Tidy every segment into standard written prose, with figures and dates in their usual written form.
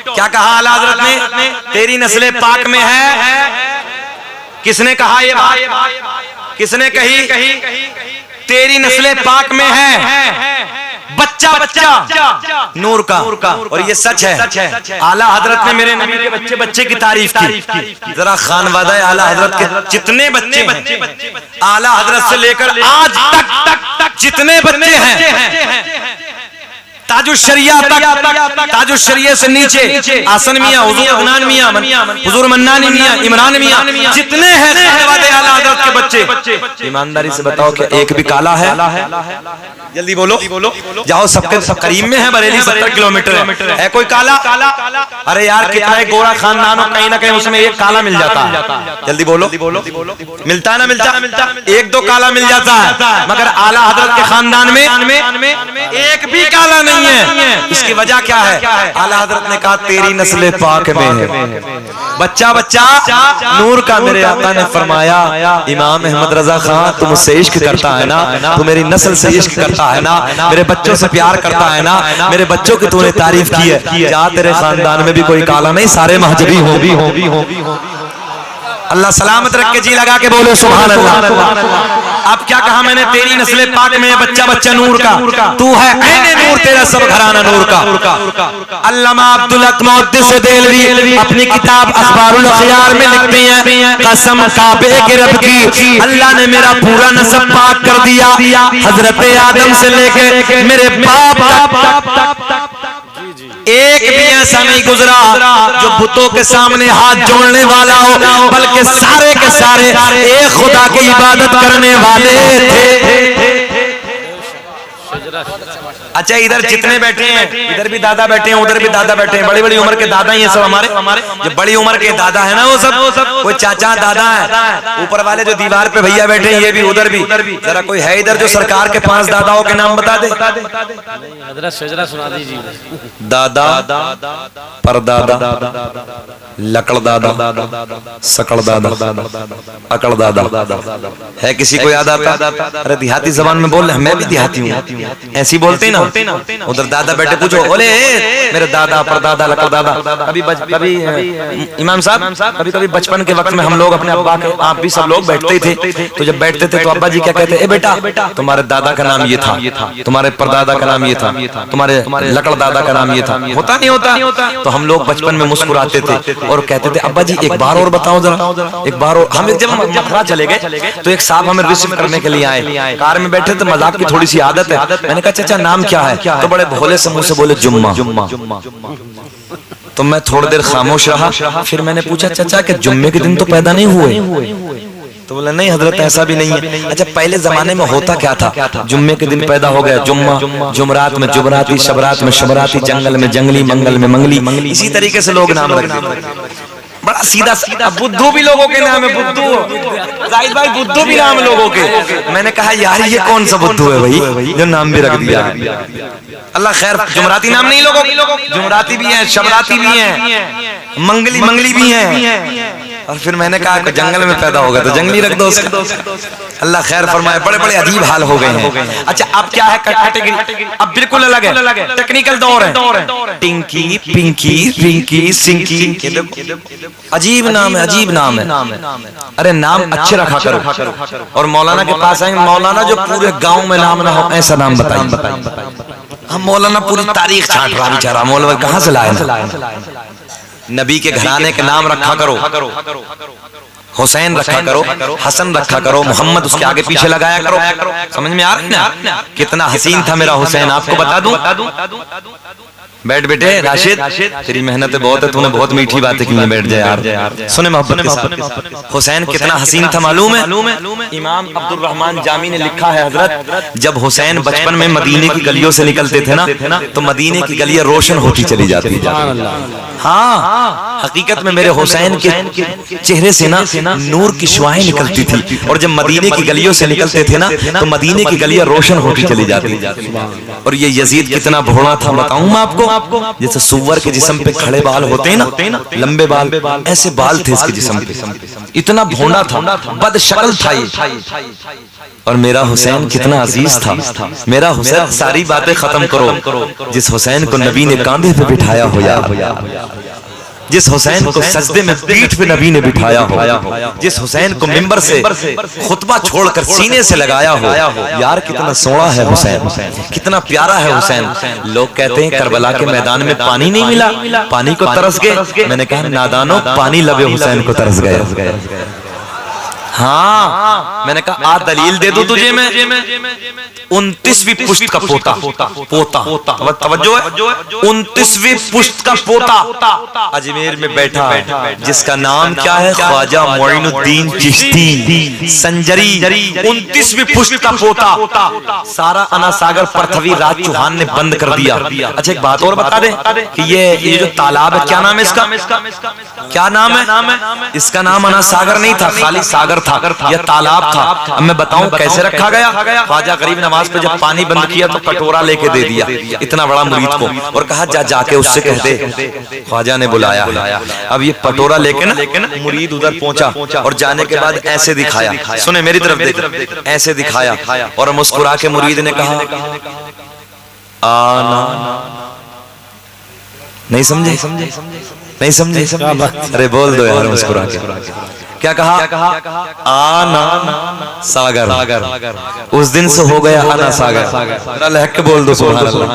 क्या कहा आला हजरत ने? तेरी नस्ल पाक में है। किसने कहा ये बात? किसने कही? तेरी नस्ल पाक में है, बच्चा नूर का। और ये सच है। आला हजरत ने मेरे नबी के बच्चे की तारीफ की। जरा खानवादा आला हजरत के जितने बच्चे हैं, आला हजरत से लेकर आज तक जितने बच्चे हैं, ताजुश्शरिया तक, ताजुश्शरिया से नीचे आसन मियां, हुजूर अदनान मियां, हुजूर मन्नानी मियां, इमरान मियां, जितने हैं खानवादे आला हजरत के बच्चे, ईमानदारी से बताओ कि एक भी काला है? जल्दी बोलो। जाओ, सबके सब करीब में है, बरेली 70 किलोमीटर है कोई काला? अरे यार, कितना एक गोरा खानदान हो, कहीं ना कहीं उसमें एक काला मिल जाता है। जल्दी बोलो। मिलता है ना? मिलता, एक दो काला मिल जाता है, मगर आला हजरत के खानदान में एक भी काला नहीं है। इसकी वजह क्या है? आला हजरत ने कहा तेरी नस्ल पाक में है, बच्चा नूर का। मेरे आका ने फरमाया, इमाम अहमद रजा खान, तू मुझसे इश्क करता है ना, तू मेरी नस्ल से इश्क करता है ना, मेरे बच्चों से प्यार करता है ना, मेरे बच्चों की तूने तारीफ की है, जा तेरे खानदान में भी कोई काला नहीं, सारे महजबी हो। अल्लाह सलामत रख के जी लगा के बोलो सुभान अल्लाह। अब क्या कहा मैंने? तेरी नस्ल पाक में बच्चा नूर का, तू है ऐने नूर, तेरा सब घराना नूर का। अल्लामा अब्दुल हक मुहद्दिस देलवी अपनी किताब अखबारुल अखयार में लिखते हैं, कसम काबे के रब की, अल्लाह ने मेरा पूरा नस्ब पाक कर दिया, हजरत आदम से लेके मेरे बाप तक एक भी ऐसा नहीं गुजरा जो बुतों के सामने हाथ जोड़ने वाला हो, बल्कि सारे के सारे एक खुदा की इबादत करने वाले थे। अच्छा, इधर जितने बैठे हैं, इधर भी दादा बैठे हैं, उधर भी दादा बैठे हैं, बड़ी बड़ी उम्र के दादा ही हैं सब हमारे। जो बड़ी उम्र के दादा है ना, वो सब कोई चाचा दादा है। ऊपर वाले जो दीवार पे भैया बैठे हैं, ये भी उधर भी। जरा कोई है इधर जो सरकार के 5 दादाओं के नाम बता दे? सुना दीजिए। दादा, परदादा, लकड़ दादा, सकड़ दादा, अकड़ दादा। है किसी को याद आता? अरे देहाती जबान में बोल रहे, मैं भी देहाती हूँ, ऐसी बोलते ना। उधर दादा बैठे, पूछो बोले मेरे दादा, परदादा, लकड़ दादा। कभी इमाम साहब, कभी बचपन के वक्त में हम लोग अपने अब्बा के, आप भी सब लोग बैठते थे, तो जब बैठते थे तो अब्बा जी क्या कहते? ए बेटा, तुम्हारे दादा का नाम ये था, तुम्हारे परदादा का नाम ये था, तुम्हारे लकड़ दादा का नाम ये था। होता नहीं होता? तो हम लोग बचपन में मुस्कुराते थे और कहते थे, अब्बा जी एक बार और बताओ जरा, एक बार और। हम जब मथुरा चले गए तो एक साहब हमें रिसीव करने के लिए आए, कार में बैठे तो मजाक की थोड़ी सी आदत है। मैंने कहा चाचा नाम क्या है? तो बड़े भोले से मुंह से बोले जुम्मा। तो मैं थोड़ी देर खामोश रहा, फिर मैंने पूछा चाचा कि जुम्मे के दिन तो पैदा नहीं हुए? तो बोला नहीं हजरत, ऐसा भी नहीं है। अच्छा, पहले जमाने में होता क्या था? जुम्मे के दिन पैदा हो गया जुम्मा, जुमरात में जुमराती, शबरात में शबराती, जंगल में जंगली, मंगल में मंगली, इसी तरीके से लोग नाम रख देते। बड़ा सीधा। बुद्धू भी लोगों के नाम है, बुद्धू जाहिद भाई, बुद्धू भी नाम लोगों के। मैंने कहा यार ये कौन सा बुद्धू है भाई जो नाम भी रख दिया? अल्लाह खैर, जुमराती नाम नहीं लोगों, जुमराती भी हैं, शबराती भी हैं, मंगली भी हैं। और फिर मैंने कहा जंगल में पैदा होगा तो जंगली रख दो उसका। अल्लाह खैर फरमाए, बड़े बड़े अजीब हाल हो गए हैं। अच्छा, अब क्या है कैटेगरी? अब बिल्कुल अलग है, टेक्निकल दौर है। टिंकी, पिंकी, रिंकी, सिंकी, अजीब नाम है, अजीब नाम है। अरे नाम अच्छे रखा करो। और मौलाना के पास आएंगे, मौलाना जो पूरे गांव में नाम ना हो ऐसा नाम बताइए। हम मौलाना पूरी तारीख छांट रहा बेचारा, मौलाना कहाँ से लाए? नबी के घराने के नाम रखा करो, हुसैन रखा करो, हसन रखा करो, मोहम्मद उसके आगे पीछे लगाया करो। समझ में आ रहा है ना? कितना हसीन था मेरा हुसैन, आपको बता दूं? बैठ बेटे राशिद, तेरी मेहनत बहुत है, तूने बहुत मीठी बातें की, बैठ जाए यार, सुने मोहब्बत। हुसैन कितना हसीन था मालूम है? इमाम अब्दुल रहमान जामी ने लिखा है, हजरत जब हुसैन बचपन में मदीने की गलियों से निकलते थे ना, तो मदीने की गलियां रोशन होती चली जाती थी। हाँ, हकीकत में मेरे हुसैन के चेहरे से ना नूर की शुआएं निकलती थी, और जब मदीने की गलियों से निकलते थे ना, तो मदीने की गलियां रोशन होती चली जाती। और ये यजीद कितना भोला था बताऊं मैं आपको? आपको? जैसे सुअर के जिस्म पे खड़े बाल होते हैं ना, लंबे बाल, ऐसे बाल थे इसके जिस्म पे, इतना भोंडा था, बदशक्ल था ये। और मेरा हुसैन कितना अजीज था। मेरा हुसैन, सारी बातें खत्म करो, जिस हुसैन को नबी ने कांधे पे बिठाया हो, जिस हुसैन को सजदे में पीठ पे नबी ने बिठाया हो, जिस हुसैन को मिंबर से खुतबा छोड़कर सीने से लगाया हो, यार कितना सोना है हुसैन, कितना प्यारा है हुसैन। लोग कहते हैं करबला के मैदान में पानी नहीं मिला, पानी को तरस गए। मैंने कहा नादानो, पानी लबे हुसैन को तरस गए। हाँ, मैंने कहा आ दलील दे दूं तुझे मैं। 29वीं पुश्त का पोता, तवज्जो है, 29वीं पुश्त का पोता अजमेर में बैठा है, जिसका नाम क्या है? ख्वाजा मोइनुद्दीन चिश्ती संजरी। 29वीं पुश्त का पोता। सारा अना सागर पृथ्वी राज चौहान ने बंद कर दिया। अच्छा एक बात और बता दे कि ये जो तालाब है, क्या नाम है इसका? क्या नाम है इसका? नाम अना सागर नहीं था, खाली सागर था, यह तालाब था। अब मैं बताऊं कैसे रखा गया। ख्वाजा गरीब नवाज पे जब पानी बंद किया तो कटोरा लेके दे दिया इतना बड़ा मुरीद को, और कहा जाके उससे कह दे ख्वाजा ने बुलाया। अब ये कटोरा लेके ना मुरीद उधर पहुंचा, और जाने के बाद ऐसे दिखाया, सुने मेरी तरफ देख, ऐसे दिखाया और मुस्कुरा के मुरीद ने कहा आना। नहीं समझे? नहीं समझे? अरे बोल दो यार मुस्कुरा के। क्या कहा? आना सागर। उस दिन से हो गया आना सागर। लहक के बोल दो सुभान अल्लाह।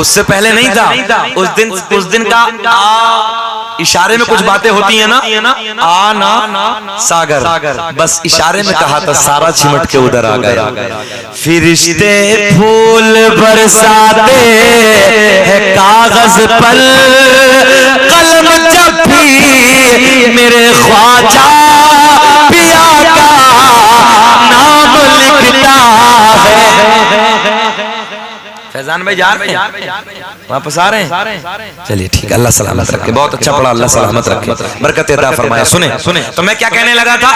उससे पहले नहीं था। उस दिन का इशारे में कुछ बातें होती है ना, आना सागर, बस इशारे में कहा था, सारा चिमट के उधर आ गया। फिरिश्ते फूल बरसाते हैं कागज पर, कलम जब भी मेरे ख्वाजा पिया का नाम लिखता है। फैजान भाई जा रहे हैं, वापस आ रहे हैं? चलिए ठीक है, अल्लाह सलामत रखे। बहुत अच्छा पढ़ा, अल्लाह सलामत रखे, बरकत अता फरमाए। सुने तो मैं क्या कहने लगा था?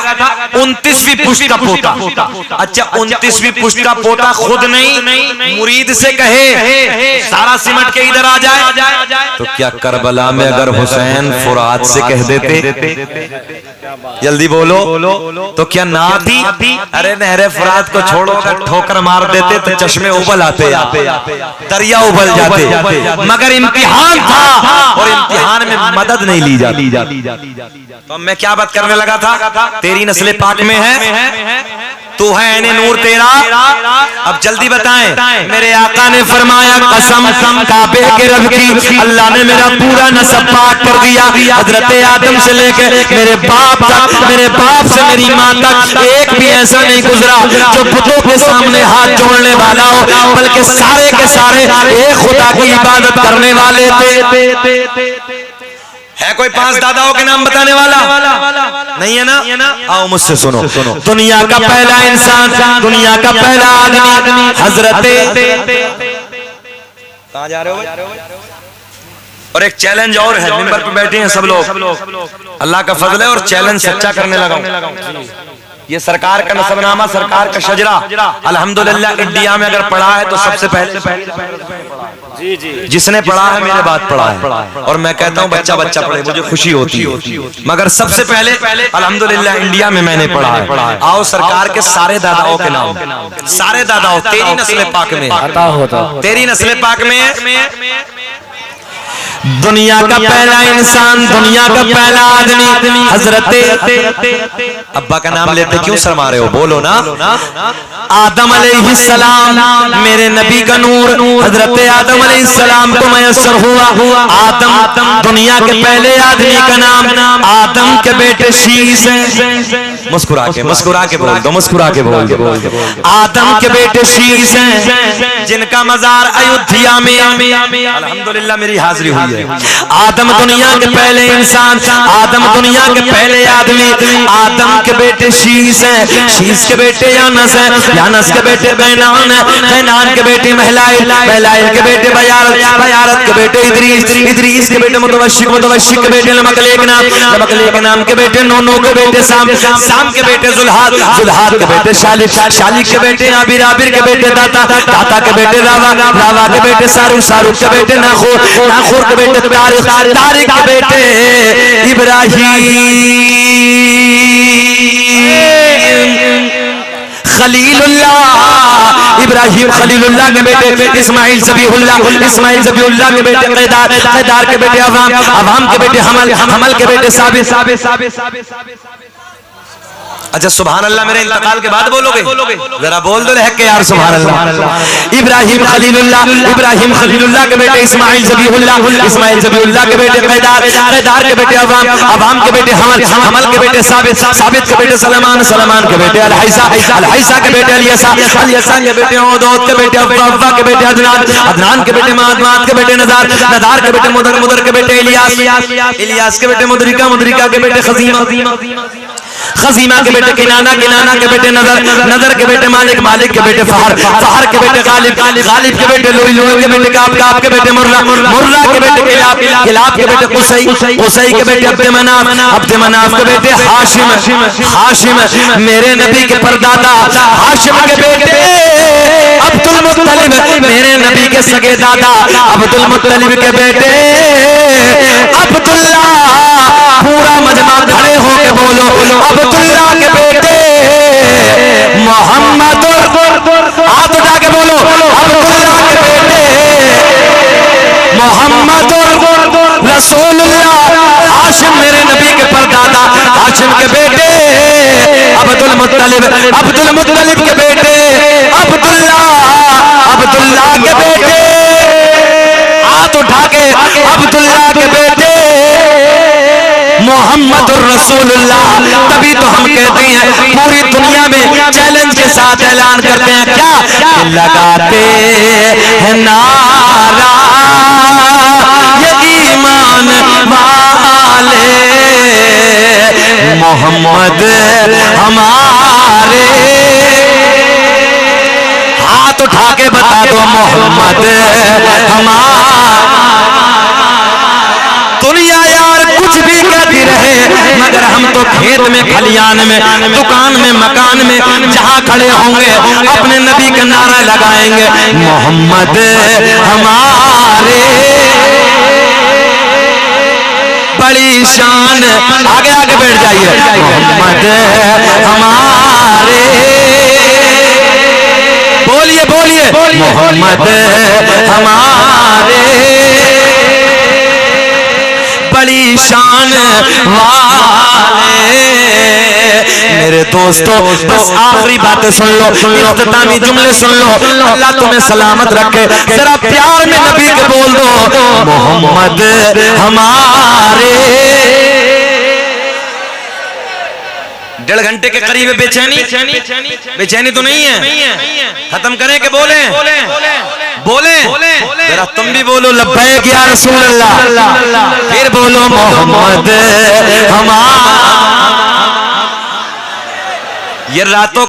29वीं पुश्त का पोता। अच्छा 29वीं पुश्त का पोता खुद नहीं, मुरीद से कहे सारा सिमट के इधर आ जाए, तो क्या करबला में अगर हुसैन फुरात से कह देते, जल्दी बोलो, तो क्या ना थी? अरे नहरे फुरात को छोड़ो, ठोकर मार देते तो चश्मे उबल आते, दरिया उबल जाते, मगर इम्तिहान था और इम्तिहान में मदद नहीं ली जाती। तो मैं क्या बात करने लगा था? तेरी नस्ल पाक में है, तू है ऐने नूर तेरा। अब जल्दी बताएं, मेरे आका ने फरमाया कसम काबे के रब की, अल्लाह ने मेरा पूरा नस्ब पाक कर दिया। हजरत आदम से लेकर मेरे बाप तक, मेरे बाप से मेरी माँ तक एक भी ऐसा नहीं गुजरा जो बुतों के सामने हाथ जोड़ने वाला हो, बल्कि सारे के सारे एक खुदा की इबादत करने वाले थे। है कोई 5 दादाओं के नाम बताने वाला? नहीं है ना? आओ मुझसे सुनो। दुनिया का पहला इंसान, दुनिया का पहला आदमी हजरत, कहां जा रहे हो? और एक चैलेंज और है, मिंबर पे बैठे हैं सब लोग, अल्लाह का फजल है और चैलेंज सच्चा करने लगा। ये सरकार का नसबनामा, सरकार का शजरा अल्हम्दुलिल्लाह इंडिया में अगर पढ़ा है तो सबसे पहले जिसने पढ़ा है मेरे बात पढ़ा है, और मैं कहता हूँ बच्चा पढ़े, मुझे खुशी होती है, मगर सबसे पहले अल्हम्दुलिल्लाह इंडिया में मैंने पढ़ा है। आओ सरकार के सारे दादाओं के नाम, सारे दादाओं, तेरी नस्ल पाक में, तेरी नस्ल पाक में दुनिया का पहला इंसान, दुनिया का पहला आदमी हजरत, अब्बा का नाम लेते क्यों शर्मा रहे हो? बोलो ना। आदम अलैहिस्सलाम, मेरे नबी का नूर हजरत आदम अलैहिस्सलाम को मैसर हुआ। आदम दुनिया के पहले आदमी का नाम, आदम के बेटे शीश हैं। मुस्कुरा के बोल दो, मुस्कुरा के बोल दो। आदम के बेटे शीश हैं, जिनका मजार अयोध्या में, अल्हम्दुलिल्लाह मेरी हाजिरी हुई है। आदम दुनिया के पहले इंसान, आदम दुनिया के पहले आदमी, आदम के बेटे शीश हैं, शीश के बेटे यानस हैं, यानस के बेटे बैनान हैं, बैनान के बेटे महलाइल, महलाइल के बेटे बयारत, बयारत के बेटे इदरीस, इदरीस के बेटे मुतवशिक, मुतवशिक के बेटे लमकलेक नाम, लमकलेक नाम के बेटे नूह, नूह के बेटे साम, शाम के बेटे जुल्हाद, जुल्हाद के बेटे शालिक, शालिक के बेटे आबिर, आबिर के बेटे दाता, दाता के बेटे रावा, रावा के बेटे सारुक, सारुक के बेटे नाखूर, नाखूर के बेटे तारिक, तारिक के बेटे इब्राहिम खलीलुल्लाह, इब्राहिम खलीलुल्लाह के बेटे इस्माइल ज़बीहुल्लाह, इस्माइल ज़बीहुल्लाह के बेटे क़ैदार, क़ैदार के बेटे अवाम, अवाम के बेटे हमल, हमल के बेटे साबित, साबित, साबित, साबित, साबित। अच्छा सुभान अल्लाह मेरे इंतकाल के बाद बोलोगे? जरा बोल दो रहके यार सुभान अल्लाह। इब्राहिम खलीलुल्लाह, इब्राहिम खलीलुल्लाह के बेटे इस्माइल ज़बीहुल्लाह, इस्माइल ज़बीहुल्लाह के बेटे क़ैदार, क़ैदार के बेटे अवाम, अवाम के बेटे हमल, हमल के बेटे साबित, साबित के बेटे सलमान, सलमान के बेटे अलहैसा, अलहैसा के बेटे अलियसा, अलियसा के बेटे औदौद के बेटे अव्वा, अव्वा के बेटे अदनान, अदनान के बेटे माद, माद के बेटे नदार, नदार के बेटे मुदर, मुदर के बेटे इलियास, इलियास के बेटे मुदरिका, मुदरिका के बेटे खजीमा, खजीमा के बेटे किनाना, किनाना के बेटे नजर, नजर के बेटे मालिक, मालिक के बेटे फहर, फहर के बेटे गालिब, गालिब के बेटे लोई, लोई के बेटे काब, काब के बेटे मुर्रा, मुर्रा के बेटे किलाब, किलाब के बेटे कुसई, कुसई के बेटे अब्द मनाफ, अब्द मनाफ के बेटे हाशिम, हाशिम मेरे नबी के परदादा, हाशिम के बेटे अब्दुल मुत्तलिब मेरे नबी के सगे दादा, अब्दुल मुत्तलिब के बेटे अब्दुल्लाह। पूरा मजमा खड़े होके बोलो अब्दुल्लाह के बेटे मोहम्मद, हाथ उठा के बोलो अब्दुल्लाह के बेटे मोहम्मद रसूलुल्लाह। हाशिम मेरे नबी के परदादा, हाशिम के बेटे अब्दुल मुत्तलिब, अब्दुल मुत्तलिब के बेटे अब्दुल्लाह, अब्दुल्लाह के बेटे हाथ उठा के अब्दुल्लाह के बेटे मोहम्मद रसूलुल्लाह। तभी तो हम कहते हैं पूरी दुनिया में चैलेंज के साथ ऐलान करते हैं क्या लगाते हैं नारा ये ईमान वाले मोहम्मद हमारे। हाथ उठा के बता दो मोहम्मद हमारा। दुनिया यार कुछ भी कहती रहे मगर हम तो खेत में, खलियान में, दुकान में, मकान में जहां खड़े होंगे अपने नबी का नारा लगाएंगे मोहम्मद हमारे। बड़ी शान, आगे आगे बैठ जाइए मोहम्मद हमारे। बोलिए बोलिए मोहम्मद हमारे। बड़ी शान वाले। मेरे दोस्तों बस आखिरी बातें सुन लो, इख्तितामी जुमले सुन लो। अल्लाह तुम्हें सलामत रखे। जरा प्यार में नबी के बोल दो मोहम्मद हमारे। 1.5 घंटे के करीब बेचैनी, बेचैनी तो नहीं है? खत्म करें कि बोले? बोले जरा तुम भी बोलो लब्बैक या रसूल अल्लाह। फिर बोलो मोहम्मद हमारा। ये रातों